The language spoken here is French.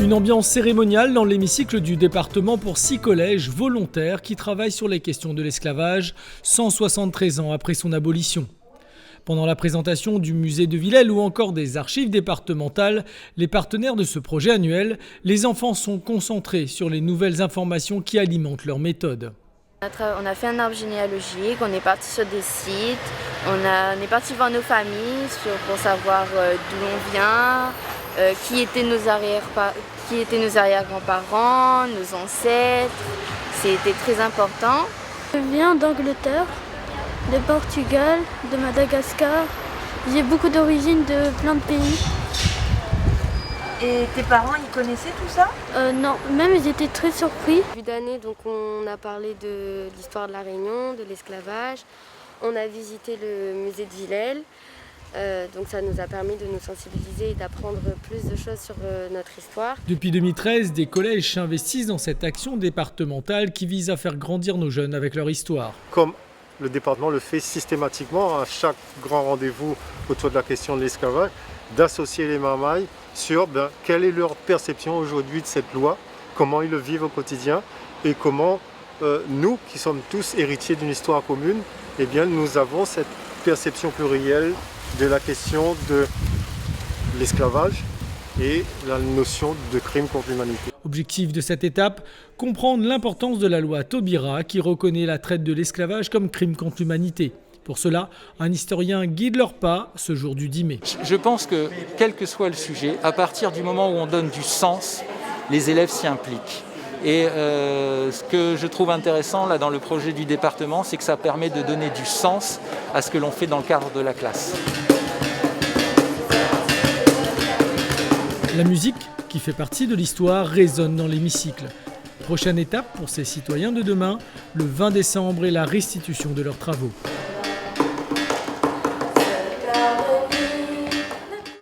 Une ambiance cérémoniale dans l'hémicycle du département pour 6 collèges volontaires qui travaillent sur les questions de l'esclavage 173 ans après son abolition. Pendant la présentation du musée de Villèle ou encore des archives départementales, les partenaires de ce projet annuel, les enfants sont concentrés sur les nouvelles informations qui alimentent leur méthode. On a fait un arbre généalogique, on est parti sur des sites, on est parti voir nos familles pour savoir d'où on vient, qui étaient nos arrière-grands-parents, nos ancêtres. C'était très important. Je viens d'Angleterre, de Portugal, de Madagascar. J'ai beaucoup d'origines de plein de pays. Et tes parents, ils connaissaient tout ça? Non, même ils étaient très surpris. Début d'année, donc on a parlé de l'histoire de la Réunion, de l'esclavage. On a visité le musée de Villèle. Donc ça nous a permis de nous sensibiliser et d'apprendre plus de choses sur notre histoire. Depuis 2013, des collèges s'investissent dans cette action départementale qui vise à faire grandir nos jeunes avec leur histoire. Comme le département le fait systématiquement à chaque grand rendez-vous autour de la question de l'esclavage, d'associer les mamailles sur quelle est leur perception aujourd'hui de cette loi, comment ils le vivent au quotidien et comment nous, qui sommes tous héritiers d'une histoire commune, eh bien, nous avons cette perception plurielle de la question de l'esclavage et la notion de crime contre l'humanité. Objectif de cette étape, comprendre l'importance de la loi Taubira qui reconnaît la traite de l'esclavage comme crime contre l'humanité. Pour cela, un historien guide leurs pas ce jour du 10 mai. Je pense que, quel que soit le sujet, à partir du moment où on donne du sens, les élèves s'y impliquent. Et ce que je trouve intéressant là, dans le projet du département, c'est que ça permet de donner du sens à ce que l'on fait dans le cadre de la classe. La musique, qui fait partie de l'histoire, résonne dans l'hémicycle. Prochaine étape pour ces citoyens de demain, le 20 décembre et la restitution de leurs travaux.